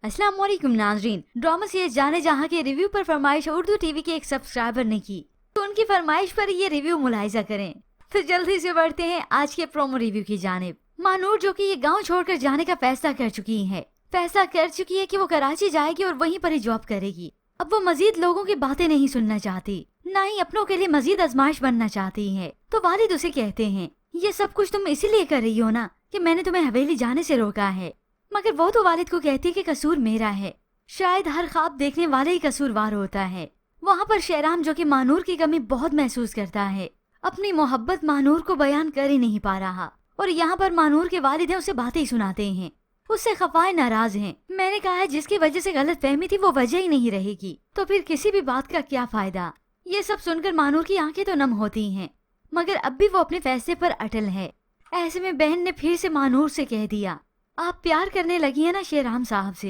अस्सलाम वालेकुम नाज़रीन। ड्रामा सीरीज जाने जहाँ के रिव्यू पर फरमाइश उर्दू टीवी के एक सब्सक्राइबर ने की, तो उनकी फरमाइश पर ये रिव्यू मुलाहिजा करें। तो जल्दी से बढ़ते हैं आज के प्रोमो रिव्यू की जानिब। मानूर जो कि ये गांव छोड़कर जाने का फैसला कर चुकी है कि वो कराची जाएगी और वहीं पर ही जॉब करेगी। अब वो मजीद लोगों की बातें नहीं सुनना चाहती, न ही अपनों के लिए मजीद आजमाइश बनना चाहती है। तो वालिद उसे कहते हैं, ये सब कुछ तुम इसीलिए कर रही हो ना कि मैंने तुम्हें हवेली जाने से रोका है। मगर वो तो वालिद को कहती है कि कसूर मेरा है। शायद हर ख्वाब देखने वाले ही कसूरवार होता है। वहाँ पर शेराम जो कि मानूर की कमी बहुत महसूस करता है, अपनी मोहब्बत मानूर को बयान कर ही नहीं पा रहा। और यहाँ पर मानूर के वालिद उसे बातें ही सुनाते हैं, उससे खफाए नाराज हैं। मैंने कहा है जिसकी वजह से गलत फहमी थी वो वजह ही नहीं रहेगी, तो फिर किसी भी बात का क्या फायदा। ये सब सुनकर मानूर की आंखें तो नम होती हैं, मगर अब भी वो अपने फैसले पर अटल है। ऐसे में बहन ने फिर से मानूर से कह दिया, आप प्यार करने लगी है ना शेराम साहब से।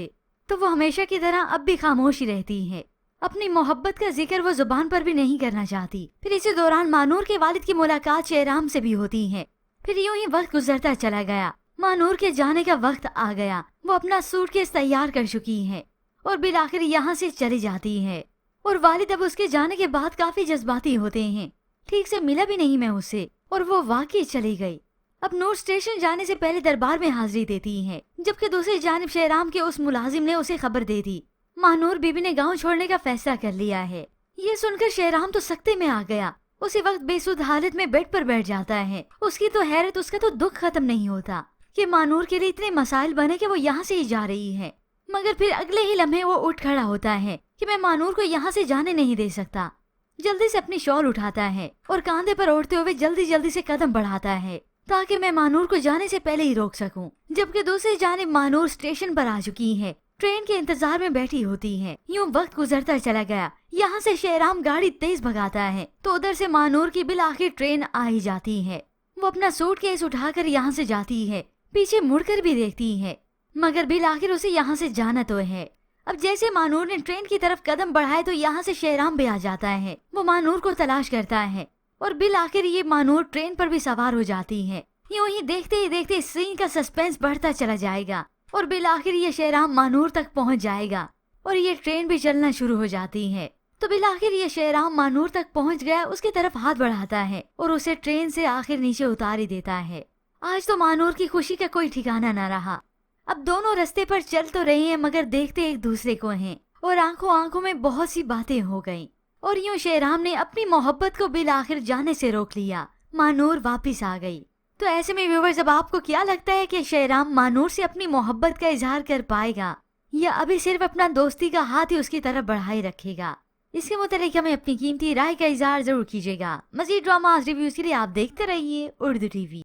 तो वो हमेशा की तरह अब भी खामोश ही रहती है। अपनी मोहब्बत का जिक्र वो जुबान पर भी नहीं करना चाहती। फिर इसी दौरान मानूर के वालिद की मुलाकात शेराम से भी होती है। फिर यूं ही वक्त गुजरता चला गया। मानूर के जाने का वक्त आ गया। वो अपना सूटकेस तैयार कर चुकी है और बिल आखिर यहाँ से चली जाती है। और वालिद अब उसके जाने के बाद काफी जज्बाती होते हैं। ठीक से मिला भी नहीं मैं उससे, और वो वाकई चली गई। अब नूर स्टेशन जाने से पहले दरबार में हाजिरी देती है, जबकि दूसरी जानिब शेराम के उस मुलाजिम ने उसे खबर दे दी, मानूर बीबी ने गांव छोड़ने का फैसला कर लिया है। ये सुनकर शेराम तो सख्ते में आ गया। उसी वक्त बेसुध हालत में बेड पर बैठ जाता है। उसकी तो हैरत, उसका तो दुख खत्म नहीं होता कि मानूर के लिए इतने मसाइल बने कि वो यहाँ से ही जा रही है। मगर फिर अगले ही लम्हे वो उठ खड़ा होता है कि मैं मानूर को यहाँ से जाने नहीं दे सकता। जल्दी से अपनी शॉल उठाता है और कांधे पर ओढ़ते हुए जल्दी जल्दी से कदम बढ़ाता है ताकि मैं मानूर को जाने से पहले ही रोक सकूं। जबकि दूसरी जानिब मानूर स्टेशन पर आ चुकी है, ट्रेन के इंतजार में बैठी होती है। यूं वक्त गुजरता चला गया। यहाँ से शेराम गाड़ी तेज भगाता है तो उधर से मानूर की बिल आखिर ट्रेन आ ही जाती है। वो अपना सूटकेस उठाकर यहाँ से जाती है, पीछे मुड़कर भी देखती है, मगर बिल आखिर उसे यहाँ से जाना तो है। अब जैसे मानूर ने ट्रेन की तरफ कदम बढ़ाए तो यहाँ से शेराम भी आ जाता है। वो मानूर को तलाश करता है और बिल आखिर ये मानूर ट्रेन पर भी सवार हो जाती है। यूं ही देखते सीन का सस्पेंस बढ़ता चला जाएगा और बिल आखिर ये शेराम मानूर तक पहुंच जाएगा और ये ट्रेन भी चलना शुरू हो जाती है। तो बिल आखिर ये शेराम मानूर तक पहुंच गया, उसकी तरफ हाथ बढ़ाता है और उसे ट्रेन से आखिर नीचे उतार ही देता है। आज तो मानूर की खुशी का कोई ठिकाना न रहा। अब दोनों रास्ते पर चल तो रहे हैं मगर देखते एक दूसरे को हैं और आंखों आंखों में बहुत सी बातें हो गईं। और यूं शेराम ने अपनी मोहब्बत को बिल आखिर जाने से रोक लिया। मानूर वापस आ गई। तो ऐसे में व्यूअर्स, अब आपको क्या लगता है कि शेराम मानूर से अपनी मोहब्बत का इजहार कर पाएगा या अभी सिर्फ अपना दोस्ती का हाथ ही उसकी तरफ बढ़ाए रखेगा? इसके मुतालिक हमें अपनी कीमती राय का इजहार जरूर कीजिएगा। मजीद ड्रामा रिव्यूज के लिए आप देखते रहिए उर्दू टीवी।